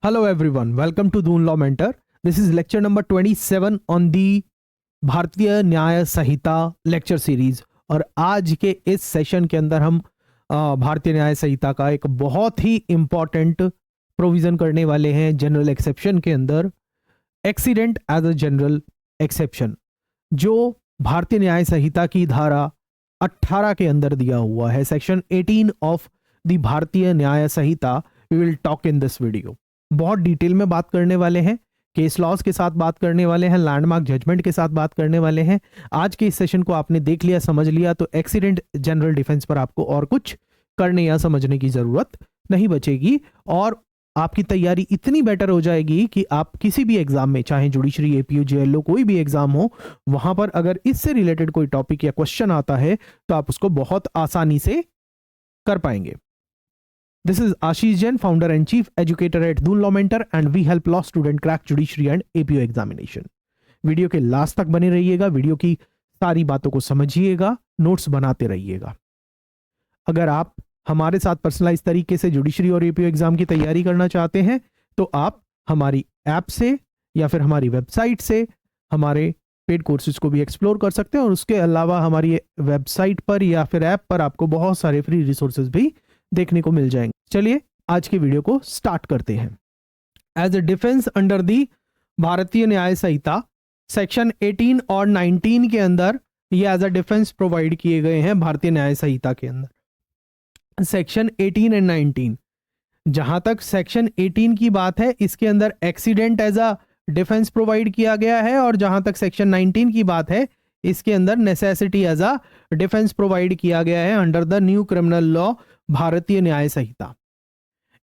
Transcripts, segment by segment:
Hello everyone, welcome to Doon Law Mentor. This is lecture number 27 on the भारतीय न्याय संहिता lecture series. और आज के इस सेशन के अंदर हम भारतीय न्याय संहिता का एक बहुत ही इंपॉर्टेंट प्रोविजन करने वाले हैं जनरल एक्सेप्शन के अंदर, accident as a general exception, जो भारतीय न्याय संहिता की धारा 18 के अंदर दिया हुआ है। Section 18 of the Bharatiya Nyaya Sanhita we will talk in this video. बहुत डिटेल में बात करने वाले हैं, केस लॉज के साथ बात करने वाले हैं, लैंडमार्क जजमेंट के साथ बात करने वाले हैं। आज के इस सेशन को आपने देख लिया, समझ लिया, तो एक्सीडेंट जनरल डिफेंस पर आपको और कुछ करने या समझने की जरूरत नहीं बचेगी और आपकी तैयारी इतनी बेटर हो जाएगी कि आप किसी भी एग्जाम में, चाहे जुडिशरी, एपीयू, जेएलओ, कोई भी एग्जाम हो, वहां पर अगर इससे रिलेटेड कोई टॉपिक या क्वेश्चन आता है तो आप उसको बहुत आसानी से कर पाएंगे। This is Ashish Jain, founder and chief educator at Doon Law Mentor, and we help law student crack judiciary and APO examination. Video के लास्ट तक बने रहिएगा, वीडियो की सारी बातों को समझिएगा, नोट्स बनाते रहिएगा। अगर आप हमारे साथ पर्सनलाइज तरीके से जुडिशरी और एपीओ एग्जाम की तैयारी करना चाहते हैं तो आप हमारी ऐप से या फिर हमारी वेबसाइट से हमारे पेड कोर्सेज को भी एक्सप्लोर कर सकते हैं। और उसके अलावा हमारी वेबसाइट पर या फिर ऐप पर आपको बहुत सारे फ्री रिसोर्सेज भी देखने को मिल जाएंगे। चलिए आज के वीडियो को स्टार्ट करते हैं। As a defence under the Bharatiya Nyaya Samhita, section 18 और 19 के अंदर ये एज अ डिफेंस प्रोवाइड किए गए हैं भारतीय न्याय संहिता के अंदर। सेक्शन 18 एंड 19, जहां तक सेक्शन 18 की बात है, इसके अंदर accident as a defence provide किया गया है, और जहां तक सेक्शन 19 की बात है, इसके अंदर necessity as a defence provide किया गया है under the new criminal law Bharatiya Nyaya संहिता।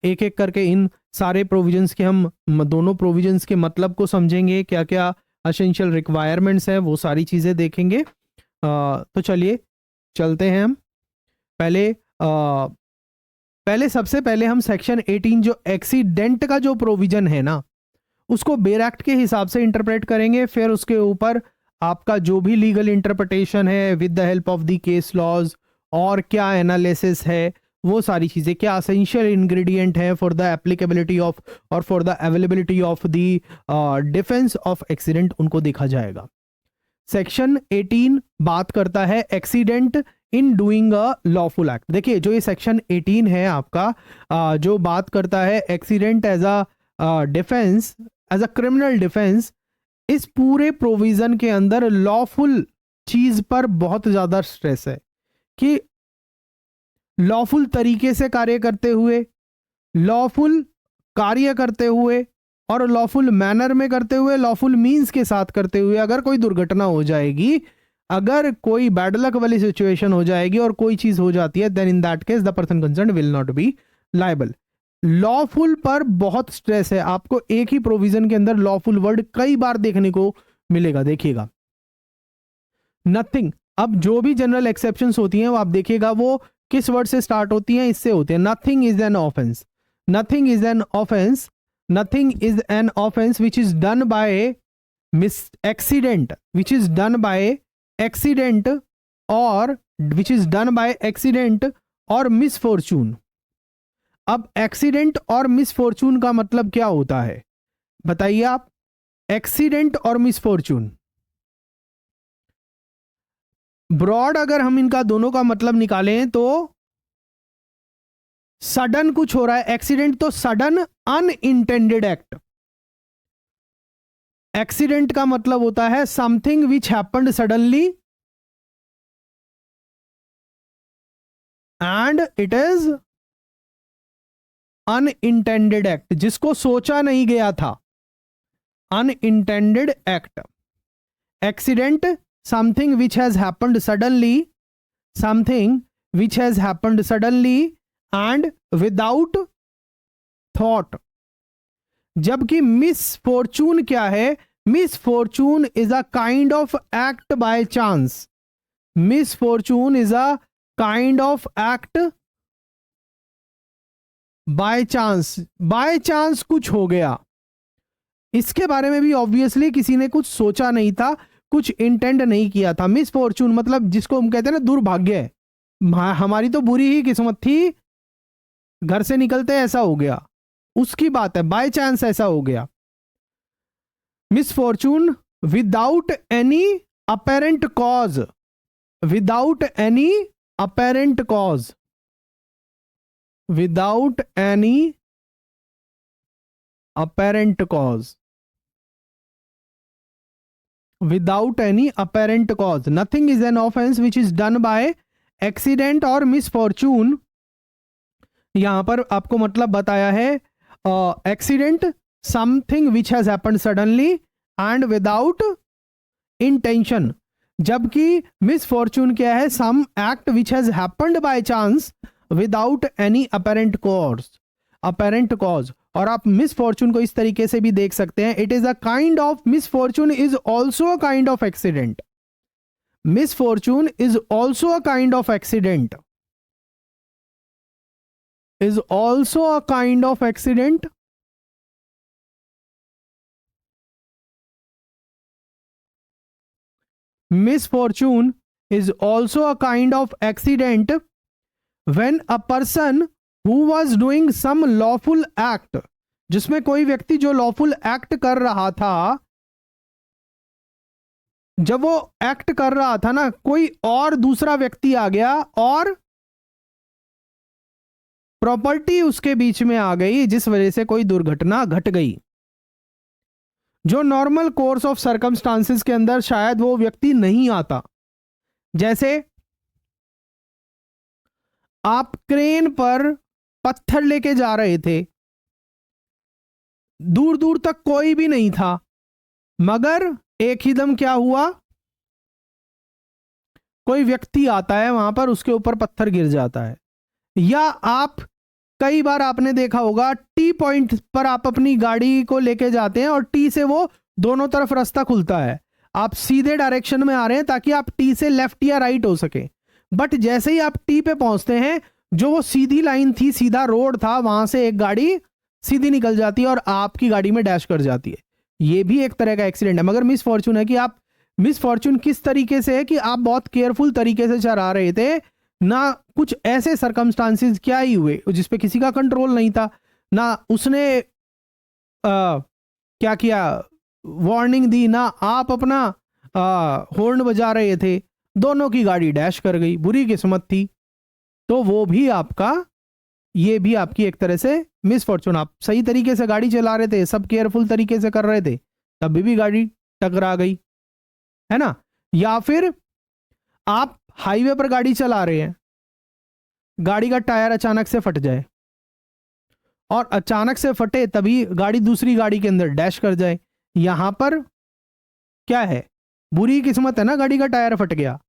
एक एक करके इन सारे प्रोविजंस के हम दोनों प्रोविजंस के मतलब को समझेंगे, क्या क्या एसेंशियल रिक्वायरमेंट्स हैं, वो सारी चीजें देखेंगे। तो चलिए चलते हैं हम। सबसे पहले हम सेक्शन 18 जो एक्सीडेंट का जो प्रोविजन है ना, उसको बेर एक्ट के हिसाब से इंटरप्रेट करेंगे। फिर उसके ऊपर आपका जो भी लीगल इंटरप्रिटेशन है with the help of the case laws, और क्या एनालिसिस है, वो सारी चीजें, क्या असेंशियल इंग्रेडिएंट है फॉर द एप्लीकेबिलिटी ऑफ और for the availability of the defence of accident, उनको देखा जाएगा। सेक्शन 18 बात करता है accident in doing a lawful act. देखिए जो ये सेक्शन 18 है आपका, जो बात करता है accident as a defence, as a criminal defence, इस पूरे प्रोविजन के अंदर लॉफुल चीज पर बहुत ज्यादा स्ट्रेस है कि लॉफुल तरीके से कार्य करते हुए, लॉफुल कार्य करते हुए और लॉफुल मैनर में करते हुए, लॉफुल मींस के साथ करते हुए अगर कोई दुर्घटना हो जाएगी, अगर कोई बैड लक वाली सिचुएशन हो जाएगी और कोई चीज हो जाती है, then in that case the person concerned will not be liable. Lawful पर बहुत स्ट्रेस है। आपको एक ही प्रोविजन के अंदर लॉफुल वर्ड कई बार देखने को मिलेगा, देखिएगा। नथिंग, अब जो भी जनरल एक्सेप्शंस होती हैं वो आप देखिएगा वो किस वर्ड से स्टार्ट होती हैं, इससे होती है। Nothing is an offence, nothing is an offence, nothing is an offence which is done by miss accident, which is done by accident और which is done by accident और मिसफॉर्चून। अब accident और misfortune का मतलब क्या होता है बताइए आप। एक्सीडेंट और मिसफॉर्चून, ब्रॉड अगर हम इनका दोनों का मतलब निकालें तो सडन कुछ हो रहा है। एक्सीडेंट तो सडन अनइंटेंडेड एक्ट। एक्सीडेंट का मतलब होता है something which happened suddenly and it is unintended act, जिसको सोचा नहीं गया था, unintended act. Accident something which has happened suddenly, something which has happened suddenly and without thought। जबकि misfortune क्या है? Misfortune is a kind of act by chance। Misfortune is a kind of act by chance। by chance कुछ हो गया, इसके बारे में भी ऑब्वियसली किसी ने कुछ सोचा नहीं था, कुछ इंटेंड नहीं किया था। मिसफॉर्चून मतलब जिसको हम कहते हैं ना दुर्भाग्य है, हमारी तो बुरी ही किस्मत थी, घर से निकलते ऐसा हो गया, उसकी बात है, बाय चांस ऐसा हो गया। Misfortune without any apparent cause, without any apparent cause, without any apparent cause, without any apparent cause. Nothing is an offense which is done by accident or misfortune. यहां पर आपको मतलब बताया है accident something which has happened suddenly and without intention, जबकि misfortune क्या है, some act which has happened by chance without any apparent cause, apparent cause. और आप मिसफॉर्चून को इस तरीके से भी देख सकते हैं, it is a kind of, misfortune is also a kind of accident, misfortune is also a kind of accident, is also a kind of accident. Misfortune is also a kind of accident when a person who was doing some lawful act, जिसमें कोई व्यक्ति जो lawful act कर रहा था, जब वो act कर रहा था ना, कोई और दूसरा व्यक्ति आ गया और प्रॉपर्टी उसके बीच में आ गई, जिस वजह से कोई दुर्घटना घट गई, जो नॉर्मल कोर्स ऑफ सर्कमस्टांसेस के अंदर शायद वो व्यक्ति नहीं आता। जैसे आप क्रेन पर पत्थर लेके जा रहे थे, दूर दूर तक कोई भी नहीं था, मगर एक ही दम क्या हुआ, कोई व्यक्ति आता है वहां पर, उसके ऊपर पत्थर गिर जाता है। या आप कई बार आपने देखा होगा, टी पॉइंट पर आप अपनी गाड़ी को लेके जाते हैं और टी से वो दोनों तरफ रास्ता खुलता है, आप सीधे डायरेक्शन में आ रहे हैं ताकि आप टी से लेफ्ट या राइट हो सके, बट जैसे ही आप टी पे पहुंचते हैं, जो वो सीधी लाइन थी, सीधा रोड था, वहां से एक गाड़ी सीधी निकल जाती है और आपकी गाड़ी में डैश कर जाती है। ये भी एक तरह का एक्सीडेंट है। मगर मिसफॉर्चून है कि आप, मिसफॉर्चून किस तरीके से है कि आप बहुत केयरफुल तरीके से चला रहे थे ना, कुछ ऐसे सर्कमस्टांसेस क्या ही हुए जिसपे किसी का कंट्रोल नहीं था ना, उसने क्या किया, वार्निंग दी ना, आप अपना हॉर्न बजा रहे थे, दोनों की गाड़ी डैश कर गई, बुरी किस्मत थी। तो वो भी आपका, ये भी आपकी एक तरह से मिसफॉर्चून। आप सही तरीके से गाड़ी चला रहे थे, सब केयरफुल तरीके से कर रहे थे, तभी भी गाड़ी टकरा गई, है ना। या फिर आप हाईवे पर गाड़ी चला रहे हैं, गाड़ी का टायर अचानक से फट जाए, और अचानक से फटे तभी गाड़ी दूसरी गाड़ी के अंदर डैश कर जाए, यहां पर क्या है, बुरी किस्मत है ना, गाड़ी का टायर फट गया।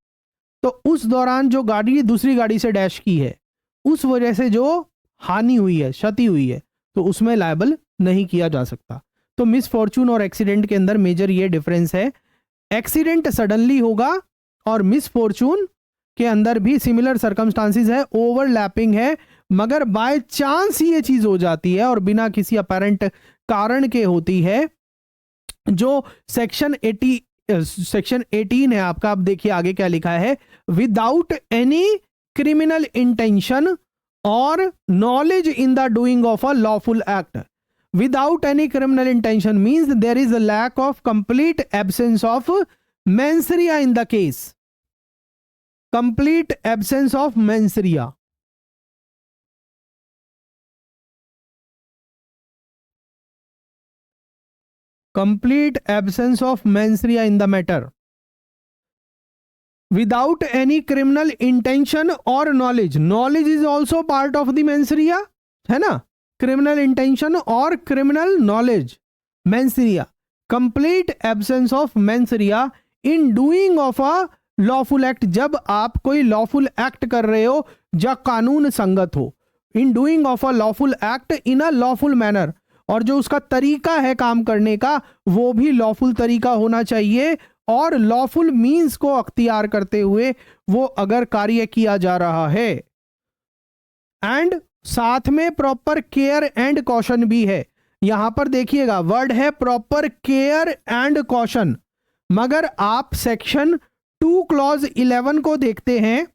तो उस दौरान जो गाड़ी दूसरी गाड़ी से डैश की है, उस वजह से जो हानि हुई है, क्षति हुई है, तो उसमें लायबल नहीं किया जा सकता। तो मिसफॉर्चून और एक्सीडेंट के अंदर मेजर ये डिफरेंस है, एक्सीडेंट सडनली होगा और मिसफॉर्चून के अंदर भी सिमिलर सर्कमस्टांसेस है, ओवरलैपिंग है, मगर बाय चांस ही ये चीज हो जाती है और बिना किसी अपेरेंट कारण के होती है। जो सेक्शन 18 है आपका, आप देखिए आगे क्या लिखा है, विदाउट एनी क्रिमिनल इंटेंशन और knowledge in the doing of a lawful act. Without any criminal intention means there is a lack of complete absence of mens rea in the case. Complete absence of mens rea. Complete absence of mens rea in the matter. Without any criminal intention or knowledge. Knowledge is also part of the mens rea, है ना। Criminal intention और criminal knowledge, mains Riya, complete absence of mains Riya in doing of a lawful act. जब आप कोई lawful act कर रहे हो जो कानून संगत हो, in doing of a lawful act in a lawful manner, और जो उसका तरीका है काम करने का वो भी लॉफुल तरीका होना चाहिए, और लॉफुल मीन्स को अख्तियार करते हुए वो अगर कार्य किया जा रहा है, एंड साथ में प्रॉपर केयर एंड कॉशन भी है। यहां पर देखिएगा वर्ड है प्रॉपर केयर एंड कॉशन, मगर आप सेक्शन 2 क्लॉज 11 को देखते हैं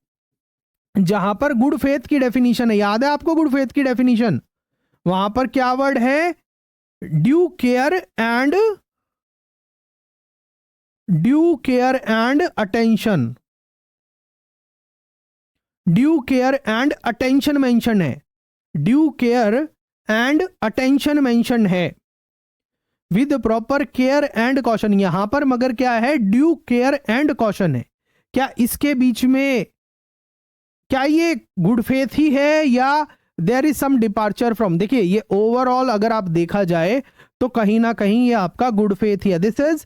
जहां पर गुड फेथ की डेफिनेशन है, याद है आपको गुड फेथ की डेफिनेशन, वहां पर क्या वर्ड है? Due care and attention. Due care and attention mention है। Due care and attention mention है with proper care and caution. यहां पर मगर क्या है? ड्यू केयर एंड कॉशन है। क्या इसके बीच में क्या ये गुड फेथ ही है या there is some departure from? देखिए ये ओवरऑल अगर आप देखा जाए तो कहीं ना कहीं ये आपका गुड फेथ ही है। This is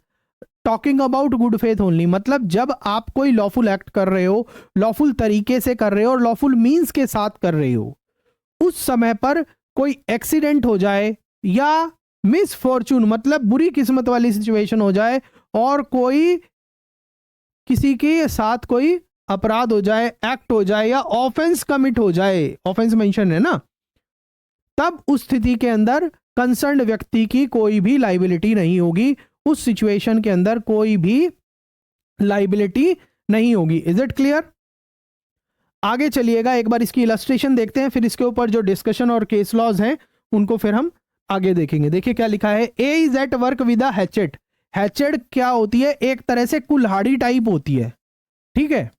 talking about good faith only. मतलब जब आप कोई लॉफुल एक्ट कर रहे हो, लॉफुल तरीके से कर रहे हो और लॉफुल मीन्स के साथ कर रहे हो, उस समय पर कोई एक्सीडेंट हो जाए या मिसफॉर्चून मतलब बुरी किस्मत वाली सिचुएशन हो जाए और कोई किसी के साथ कोई अपराध हो जाए, एक्ट हो जाए या ऑफेंस कमिट हो जाए, ऑफेंस मेंशन है ना, तब उस स्थिति के अंदर कंसर्न्ड व्यक्ति की कोई भी लाइबिलिटी नहीं होगी। उस सिचुएशन के अंदर कोई भी लाइबिलिटी नहीं होगी। Is it clear? आगे चलिएगा, एक बार इसकी इलस्ट्रेशन देखते हैं, फिर इसके ऊपर जो डिस्कशन और केस लॉज हैं उनको फिर हम आगे देखेंगे। देखिए क्या लिखा है, A is at work with a hatchet. Hatchet क्या होती है? एक तरह से कुल्हाड़ी टाइप होती है, ठीक है,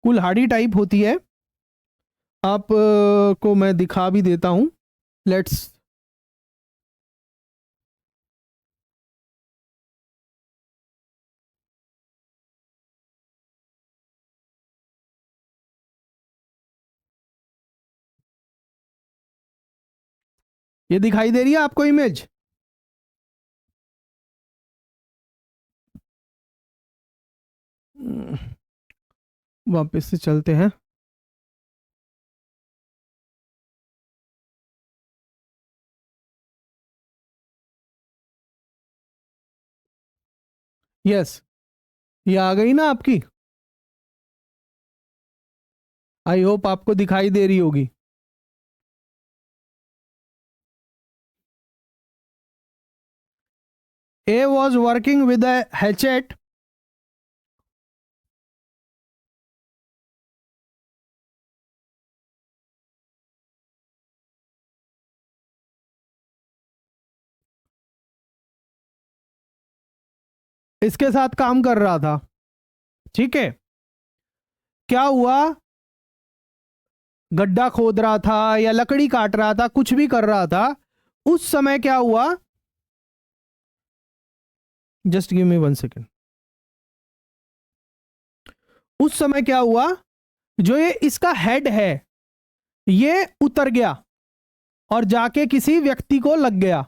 कुल्हाड़ी टाइप होती है। आप को मैं दिखा भी देता हूं, लेट्स ये दिखाई दे रही है आपको इमेज? वापस से चलते हैं। यस, ये आ गई ना आपकी? आई होप आपको दिखाई दे रही होगी। ए was working with a hatchet इसके साथ काम कर रहा था, ठीक है। क्या हुआ? गड्ढा खोद रहा था या लकड़ी काट रहा था, कुछ भी कर रहा था, उस समय क्या हुआ? Just give me 1 second. उस समय क्या हुआ? जो ये इसका हेड है ये उतर गया और जाके किसी व्यक्ति को लग गया,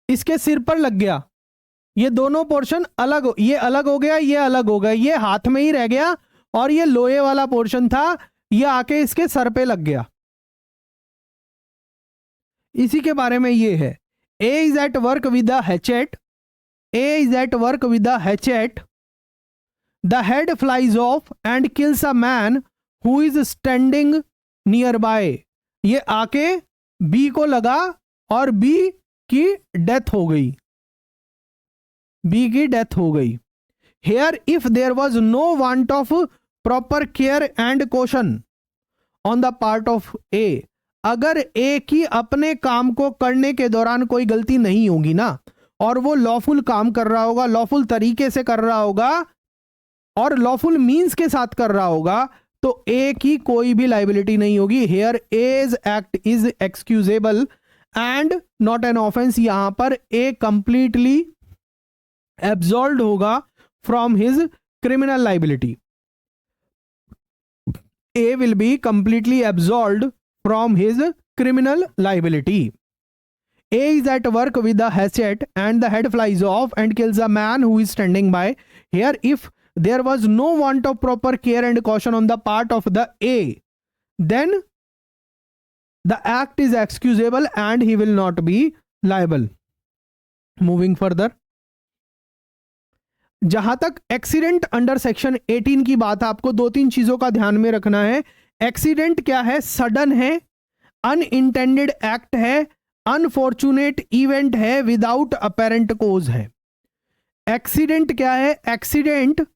इसके सिर पर लग गया। ये दोनों पोर्शन अलग, ये अलग हो गया, ये अलग हो गया, ये हाथ में ही रह गया और ये लोहे वाला पोर्शन था, ये आके इसके सर पे लग गया। इसी के बारे में ये है। A is at work with a hatchet, A is at work with a hatchet, the head flies off and kills a man who is standing near by. ये आके बी को लगा और बी की डेथ हो गई, बी की death हो गई। Here if there was no want of proper care and caution on the part of A, अगर ए की अपने काम को करने के दौरान कोई गलती नहीं होगी ना, और वो लॉफुल काम कर रहा होगा, लॉफुल तरीके से कर रहा होगा और लॉफुल मींस के साथ कर रहा होगा, तो ए की कोई भी लाइबिलिटी नहीं होगी। Here as act is excusable and not an offence. यहां पर ए कंप्लीटली एब्सॉल्व्ड होगा from his criminal liability. A will be completely absolved from his criminal liability. A is at work with the hatchet and the head flies off and kills a man who is standing by. Here, if there was no want of proper care and caution on the part of the A, then the act is excusable and he will not be liable. Moving further. जहां तक accident under section 18 की बात है, आपको 2-3 चीजों का ध्यान में रखना है। एक्सीडेंट क्या है? सडन है, अनइंटेंडेड एक्ट है, अनफॉर्चुनेट इवेंट है, विदाउट अपेरेंट कोज है। एक्सीडेंट क्या है? एक्सीडेंट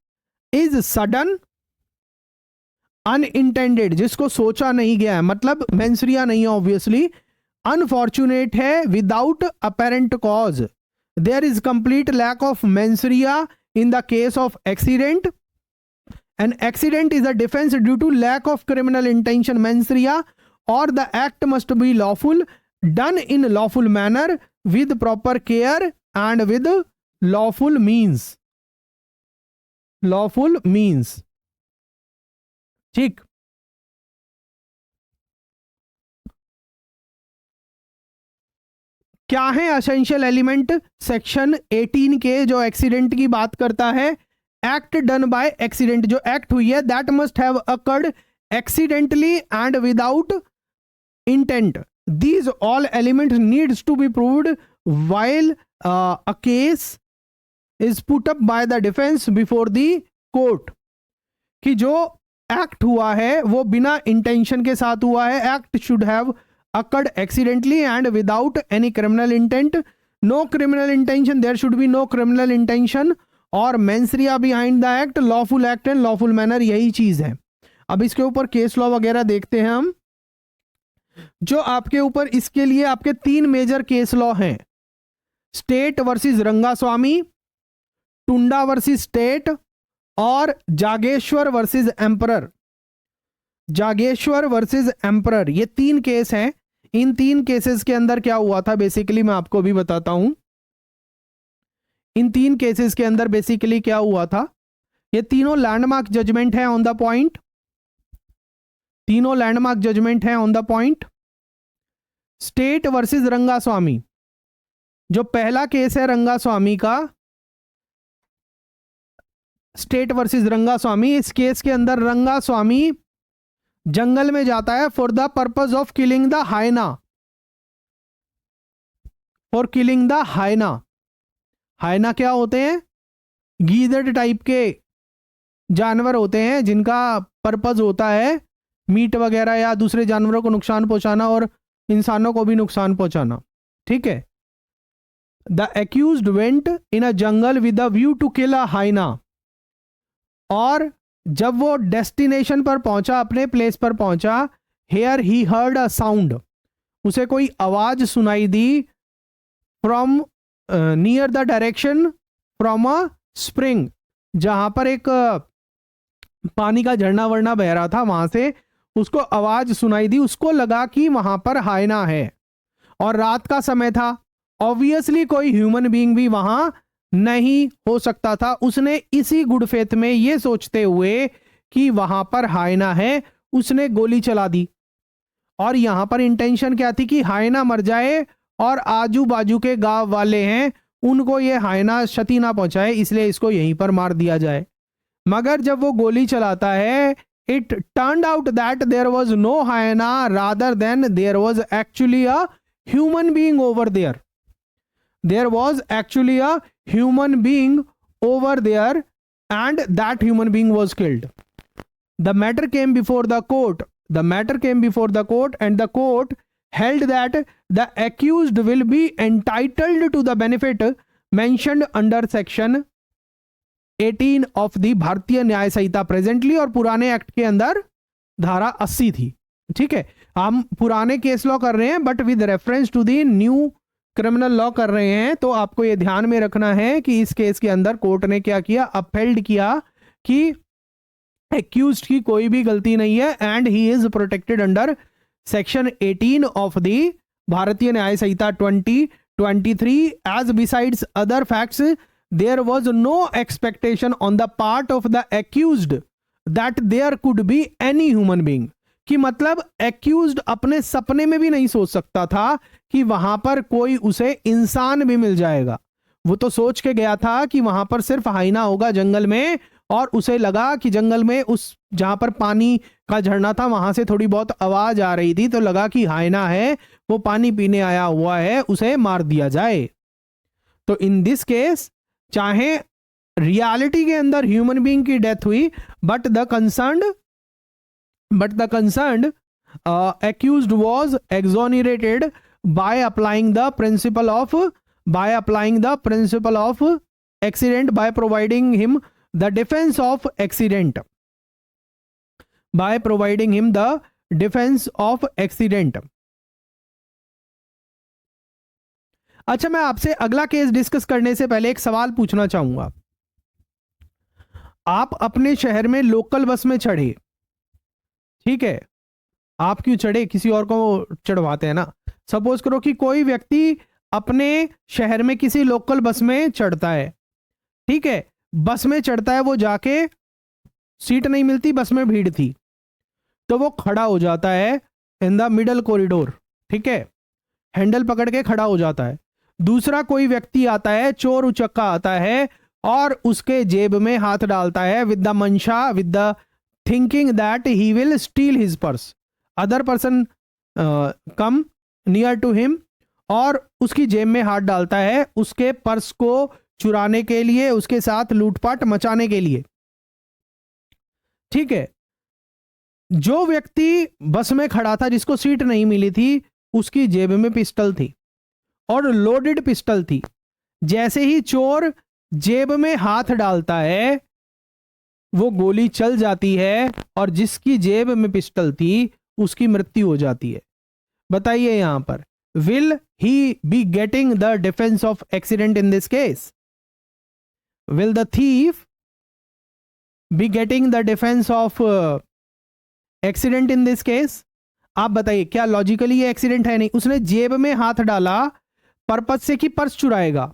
इज सडन, अनइंटेंडेड, जिसको सोचा नहीं गया है, मतलब मेंसरिया नहीं है ऑब्वियसली, अनफॉर्चुनेट है, without apparent cause, there is complete lack of mens rea in the case of accident. An accident is a defense due to lack of criminal intention mens rea, or the act must be lawful, done in lawful manner, with proper care and with lawful means. lawful means. ठीक, क्या है essential element section 18 के जो accident की बात करता है? Act done by accident, जो एक्ट हुई है that must have occurred accidentally and without intent. These all elements needs to be proved while a case is put up by the defence before the court. कि जो act हुआ है वो बिना intention के साथ हुआ है. Act should have occurred accidentally and without any criminal intent. No criminal intention, there should be no criminal intention, और mens rea behind the act, lawful act and lawful manner, यही चीज है. अब इसके ऊपर केस लॉ वगैरह देखते हैं हम. जो आपके ऊपर इसके लिए आपके 3 मेजर केस लॉ हैं. स्टेट वर्सेस रंगास्वामी, टुंडा वर्सेस स्टेट, और Jageshwar versus Emperor. Jageshwar versus emperor, ये 3 केस हैं. इन 3 केसेस के अंदर क्या हुआ था बेसिकली मैं आपको भी बताता हूं. इन 3 केसेस के अंदर बेसिकली क्या हुआ था? ये तीनों लैंडमार्क जजमेंट है ऑन द पॉइंट. तीनों लैंडमार्क जजमेंट है on the point. State versus Rangaswamy, जो पहला केस है रंगास्वामी का, स्टेट वर्सेस रंगास्वामी, इस केस के अंदर रंगास्वामी जंगल में जाता है for the purpose of killing the hyena. For killing the hyena. Hyena क्या होते हैं? गीदड़ टाइप के जानवर होते हैं जिनका पर्पज होता है मीट वगैरह या दूसरे जानवरों को नुकसान पहुंचाना और इंसानों को भी नुकसान पहुंचाना. ठीक है. The accused went in a jungle with a view to kill a hyena. और जब वो डेस्टिनेशन पर पहुंचा, अपने प्लेस पर पहुंचा, here he heard a sound, उसे कोई आवाज सुनाई दी from near the direction from a spring, जहां पर एक पानी का झरना वरना बह रहा था, वहां से उसको आवाज सुनाई दी. उसको लगा कि वहां पर हाइना है और रात का समय था. ऑब्वियसली कोई ह्यूमन बीइंग भी वहां नहीं हो सकता था. उसने इसी गुड फेथ में ये सोचते हुए कि वहां पर हाइना है, उसने गोली चला दी. और यहां पर इंटेंशन क्या थी कि हाइना मर जाए और आजू बाजू के गांव वाले हैं उनको ये हाइना क्षति ना पहुंचाए, इसलिए इसको यहीं पर मार दिया जाए. मगर जब वो गोली चलाता है, it turned out that there was no hyena, rather than there was actually a human being over there. There was actually a human being over there and that human being was killed. The matter came before the court. The matter came before the court and the court held that the accused will be entitled to the benefit mentioned under section 18 of the भारतीय न्याय संहिता presently, और पुराने act के अंदर धारा 80 थी. ठीक है. हम पुराने केस लॉ कर रहे हैं but with reference to the new criminal law कर रहे हैं. तो आपको यह ध्यान में रखना है कि इस केस के अंदर कोर्ट ने क्या किया? अपहेल्ड किया कि एक्यूज्ड की कोई भी गलती नहीं है and he is protected under section 18 of the Bharatiya Nyaya Sanhita 2023. As besides other facts there was no expectation on the part of the accused that there could be any human being. कि मतलब एक्यूज्ड अपने सपने में भी नहीं सोच सकता था कि वहां पर कोई उसे इंसान भी मिल जाएगा. वो तो सोच के गया था कि वहां पर सिर्फ हाइना होगा जंगल में, और उसे लगा कि जंगल में उस जहां पर पानी का झरना था वहां से थोड़ी बहुत आवाज आ रही थी, तो लगा कि हाइना है, वो पानी पीने आया हुआ है, उसे मार दिया जाए. तो इन दिस केस चाहे रियलिटी के अंदर ह्यूमन बीइंग की डेथ हुई, but the concerned accused was exonerated by applying the principle of accident by providing him the defense of accident. by providing him the defense of accident. अच्छा, मैं आपसे अगला case discuss करने से पहले एक सवाल पूछना चाहूंगा। आप अपने शहर में लोकल बस में चढ़े, ठीक है, आप क्यों चढ़े, किसी और को चढ़वाते हैं ना। सपोज करो कि कोई व्यक्ति अपने शहर में किसी लोकल बस में चढ़ता है, ठीक है, बस में चढ़ता है, वो जाके सीट नहीं मिलती, बस में भीड़ थी, तो वो खड़ा हो जाता है इन द मिडल कॉरिडोर, ठीक है, हैंडल पकड़ के खड़ा हो जाता है। दूसरा कोई व्यक्ति आता है, चोर उचक्का आता है और उसके जेब में हाथ डालता है विद द मंशा, with the thinking that he will steal his purse. Other person come near to him और उसकी जेब में हाथ डालता है उसके पर्स को चुराने के लिए, उसके साथ लूटपाट मचाने के लिए, ठीक है। जो व्यक्ति बस में खड़ा था, जिसको सीट नहीं मिली थी, उसकी जेब में पिस्टल थी और लोडेड पिस्टल थी। जैसे ही चोर जेब में हाथ डालता है, वो गोली चल जाती है और जिसकी जेब में पिस्टल थी उसकी मृत्यु हो जाती है। बताइए यहां पर, will he B getting the defence of accident in this case? Will the thief B getting the defence of accident in this case? आप बताइए, क्या लॉजिकली ये एक्सीडेंट है? नहीं, उसने जेब में हाथ डाला पर्पस से कि पर्स चुराएगा।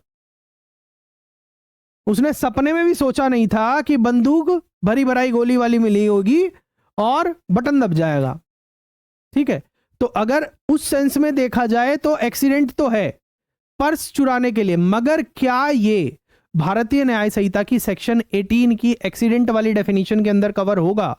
उसने सपने में भी सोचा नहीं था कि बंदूक भरी भराई गोली वाली मिली होगी और बटन दब जाएगा, ठीक है। तो अगर उस सेंस में देखा जाए तो एक्सीडेंट तो है पर्स चुराने के लिए, मगर क्या ये भारतीय न्याय संहिता की सेक्शन 18 की एक्सीडेंट वाली डेफिनेशन के अंदर कवर होगा,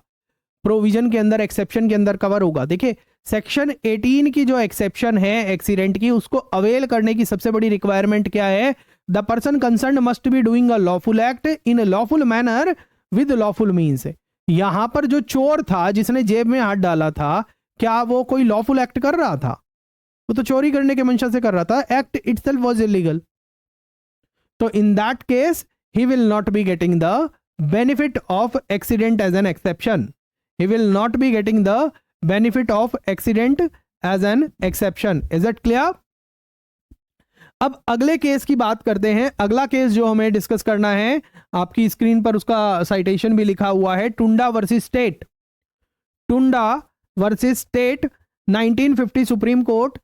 प्रोविजन के अंदर, एक्सेप्शन के अंदर कवर होगा? देखिए, सेक्शन 18 की जो एक्सेप्शन है एक्सीडेंट की, उसको अवेल करने की सबसे बड़ी रिक्वायरमेंट क्या है? The person concern must be doing a lawful act in lawful manner with lawful means. यहां पर जो चोर था जिसने जेब में हाथ डाला था, क्या वो कोई लॉफुल एक्ट कर रहा था? वो तो चोरी करने के मंशा से कर रहा था, एक्ट इटसेल्फ वाज इलीगल। तो in that case he will not be getting the benefit of accident as an exception. He will not be getting the benefit of accident as an exception. Is it clear? अब अगले case की बात करते हैं। अगला case जो हमें discuss करना है, आपकी स्क्रीन पर उसका साइटेशन भी लिखा हुआ है, Tunda versus state. Tunda versus state, 1950 supreme court.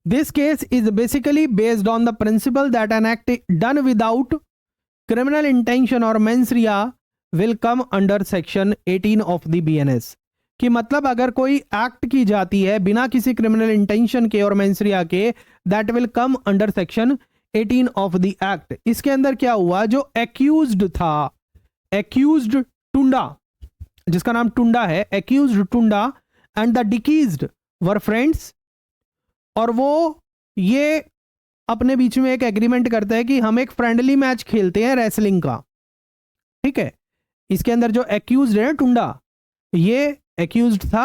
This case is basically based on the principle that an act done without criminal intention or mens rea will come under section 18 of the BNS। कि मतलब अगर कोई act की जाती है बिना किसी criminal intention के और मेंस रिया के, that will come under section 18 of the act. इसके अंदर क्या हुआ, जो एक्यूज्ड था, एक्यूज्ड टुंडा, जिसका नाम टुंडा है, accused Tunda and the deceased were friends, और वो ये अपने बीच में एक एग्रीमेंट करते हैं कि हम एक फ्रेंडली मैच खेलते हैं रेसलिंग का, ठीक है। इसके अंदर जो एक्यूज्ड है टुंडा, ये एक्यूज्ड था,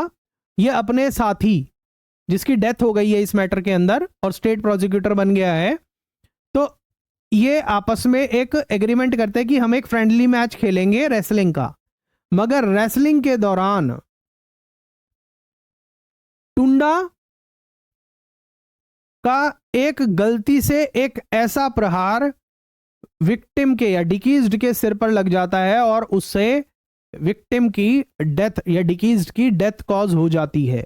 ये अपने साथी जिसकी डेथ हो गई है इस मैटर के अंदर और स्टेट प्रोसिक्यूटर बन गया है, तो ये आपस में एक एग्रीमेंट करते हैं कि हम एक फ्रेंडली मैच खेलेंगे रेसलिंग का। मगर रेसलिंग के दौरान टुंडा का एक गलती से एक ऐसा प्रहार विक्टिम के या डिकीज्ड के सिर पर लग जाता है और उससे विक्टिम की डेथ या डिकीज्ड की डेथ कॉज हो जाती है।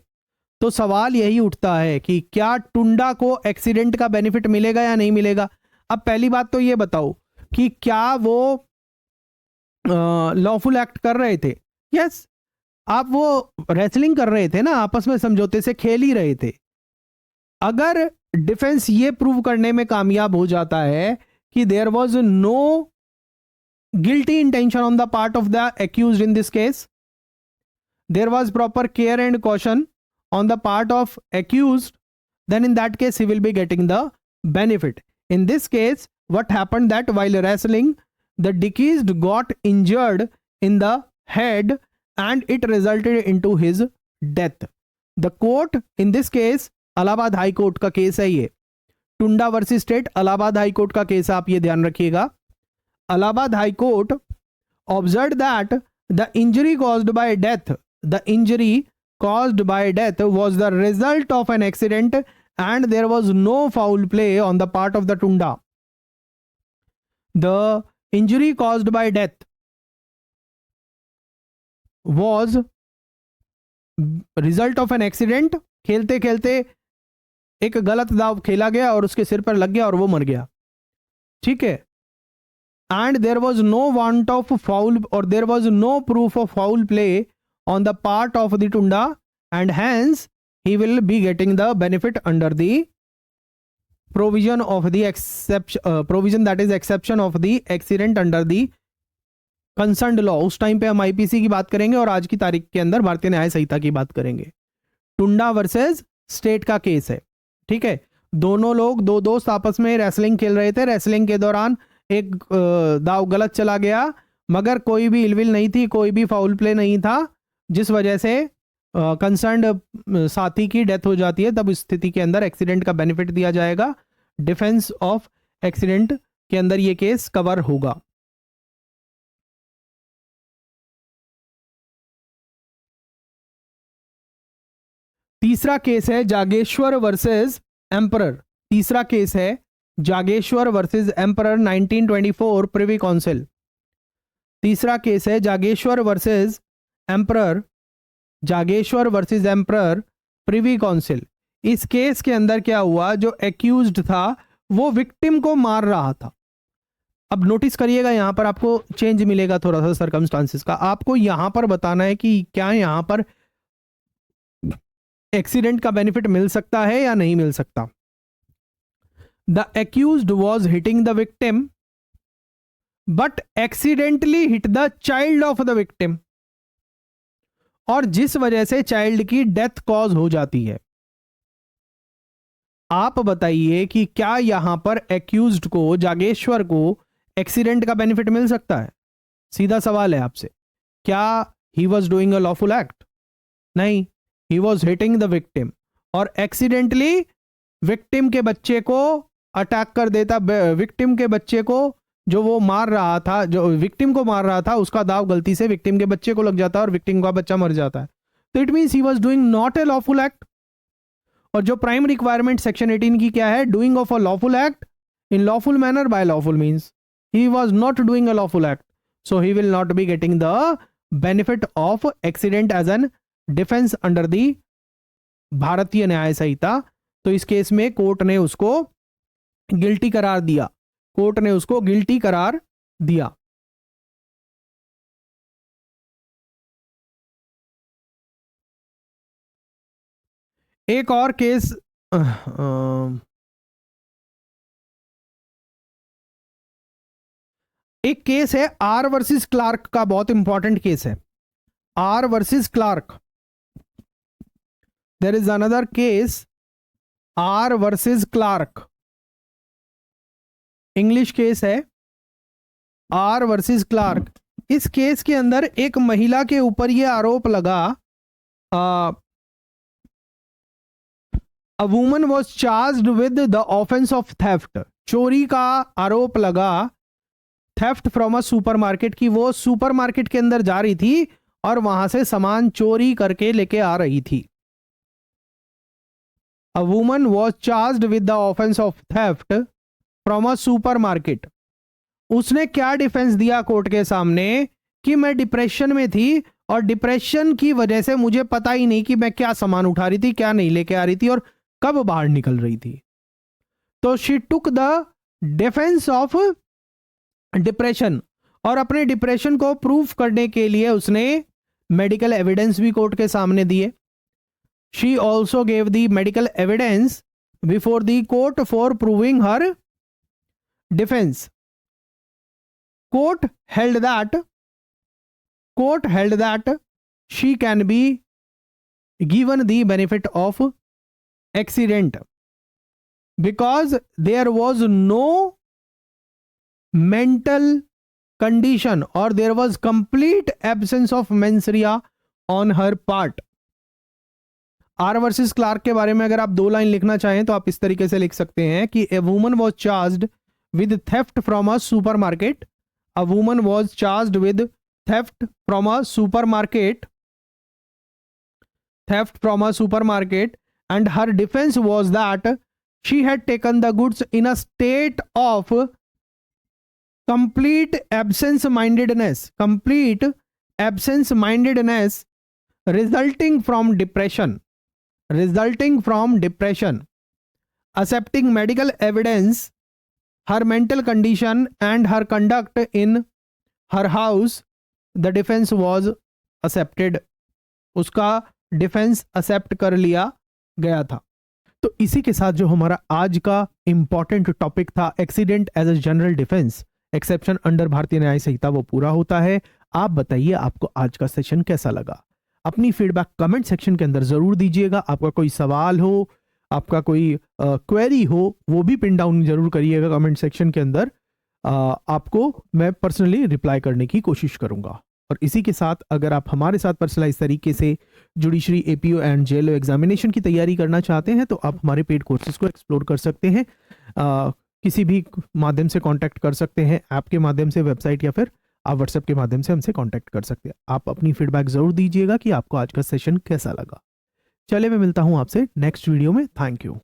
तो सवाल यही उठता है कि क्या टुंडा को एक्सीडेंट का बेनिफिट मिलेगा या नहीं मिलेगा? अब पहली बात तो ये बताओ कि क्या वो लॉफुल एक्ट कर रहे थे? यस, आप वो रेसलिंग कर रहे थे ना, आपस में समझौते से खेल ही रहे थे। अगर डिफेंस ये प्रूव करने में कामयाब हो जाता है कि there was no guilty intention on the part of the accused in this case, there was proper care and caution on the part of accused, then in that case he will be getting the benefit. In this case, what happened that while wrestling, the deceased got injured in the head and it resulted into his death. The court in this case, Allahabad high court का case है ये, Tunda versus state, Allahabad high court का case, आप ये ध्यान रखिएगा। Allahabad High Court observed that the injury caused by death was the result of an accident and there was no foul play on the part of the Tunda. The injury caused by death was result of an accident. खेलते खेलते एक गलत दाव खेला गया और उसके सिर पर लग गया और वो मर गया, ठीक है. And there was no want of foul, or there was no proof of foul play on the part of the Tunda, and hence he will be getting the benefit under the provision of the provision that is exception of the accident under the concerned law. उस time पे हम IPC की बात करेंगे और आज की तारीख के अंदर भारतीय न्याय संहिता की बात करेंगे. टुंडा वर्सेस स्टेट का केस है, ठीक है. दोनों लोग, दो दोस्त आपस में रेसलिंग खेल रहे थे. रेसलिंग के दौरान एक दाव गलत चला गया, मगर कोई भी इलविल नहीं थी, कोई भी फाउल प्ले नहीं था, जिस वजह से कंसर्न्ड साथी की डेथ हो जाती है. तब इस स्थिति के अंदर एक्सीडेंट का बेनिफिट दिया जाएगा. डिफेंस ऑफ एक्सीडेंट के अंदर यह केस कवर होगा. तीसरा केस है जागेश्वर वर्सेस एम्परर. तीसरा केस है Jageshwar versus Emperor 1924 Privy Council. तीसरा केस है Jageshwar versus Emperor, Jageshwar versus Emperor Privy Council. इस केस के अंदर क्या हुआ, जो एक्यूज्ड था वो विक्टिम को मार रहा था. अब नोटिस करिएगा, यहां पर आपको चेंज मिलेगा थोड़ा सा सर्कमस्टांसेस का. आपको यहां पर बताना है कि क्या यहां पर एक्सीडेंट का बेनिफिट मिल सकता है या नहीं मिल सकता. The accused was hitting the victim, but accidentally hit the child of the victim, और जिस वजह से चाइल्ड की डेथ कॉज हो जाती है. आप बताइए कि क्या यहां पर एक्यूज्ड को, जागेश्वर को, एक्सीडेंट का बेनिफिट मिल सकता है. सीधा सवाल है आपसे. क्या he was doing a lawful act? नहीं, he was hitting the victim और एक्सीडेंटली विक्टिम के बच्चे को अटैक कर देता. विक्टिम के बच्चे को जो वो मार रहा था, जो विक्टिम को मार रहा था, उसका दाव गलती से विक्टिम के बच्चे को लग जाता है और विक्टिम का बच्चा मर जाता है. तो it means he was doing not a lawful act. और जो प्राइम रिक्वायरमेंट सेक्शन 18 की क्या है, doing of a lawful act in lawful manner by lawful means. He was not doing a lawful act, so he will not be getting the benefit of accident as an defence under the Bharatiya Nyaya संहिता. तो इस case में court ने उसको guilty करार दिया. Court ने उसको guilty करार दिया. एक और केस, एक केस है आर वर्सेस क्लार्क का, बहुत इंपॉर्टेंट केस है. R versus Clark. There is another case, R versus Clark. English case है आर वर्सेस क्लार्क. इस केस के अंदर एक महिला के ऊपर यह आरोप लगा, a woman was charged with the offence of theft. चोरी का आरोप लगा थेफ्ट फ्रॉम अ सुपरमार्केट की. वो सुपरमार्केट के अंदर जा रही थी और वहां से सामान चोरी करके लेके आ रही थी. अ woman was charged with the offence of theft from a supermarket. उसने क्या डिफेंस दिया कोर्ट के सामने कि मैं डिप्रेशन में थी और डिप्रेशन की वजह से मुझे पता ही नहीं कि मैं क्या सामान उठा रही थी, क्या नहीं लेके आ रही थी और कब बाहर निकल रही थी. तो she took the defence of depression, और अपने डिप्रेशन को प्रूफ करने के लिए उसने मेडिकल एविडेंस भी कोर्ट के सामने दिए. She also gave the medical evidence before the court for proving her defense. Court held that she can be given the benefit of accident because there was no mental condition or there was complete absence of mens rea on her part. R versus Clark के बारे में अगर आप 2 line लिखना चाहें तो आप इस तरीके से लिख सकते हैं कि a woman was charged with theft from a supermarket. a woman was charged with theft from a supermarket, and her defense was that she had taken the goods in a state of complete absence mindedness, resulting from depression. Accepting medical evidence, her mental condition and her conduct in her house, the defense was accepted. उसका defence accept कर लिया गया था। तो इसी के साथ जो हमारा आज का इंपॉर्टेंट टॉपिक था, accident as a general defence exception under Bharatiya Nyaya संहिता, वो पूरा होता है। आप बताइए आपको आज का सेशन कैसा लगा। अपनी फीडबैक कमेंट सेक्शन के अंदर जरूर दीजिएगा। आपका कोई सवाल हो, आपका कोई क्वेरी हो, वो भी पिन डाउन जरूर करिएगा कमेंट सेक्शन के अंदर। आपको मैं पर्सनली रिप्लाई करने की कोशिश करूंगा। और इसी के साथ अगर आप हमारे साथ पर्सनलाइज तरीके से judiciary, APO and JLO examination की तैयारी करना चाहते हैं तो आप हमारे पेड कोर्सेज को एक्सप्लोर कर सकते हैं। किसी भी माध्यम से कांटेक्ट कर सकते हैं, ऐप के माध्यम से, वेबसाइट, या फिर आप व्हाट्सएप के माध्यम से हमसे कांटेक्ट कर सकते हैं। आप अपनी फीडबैक जरूर दीजिएगा कि आपको आज का सेशन कैसा लगा। चलिए मैं मिलता हूं आपसे नेक्स्ट वीडियो में। Thank you.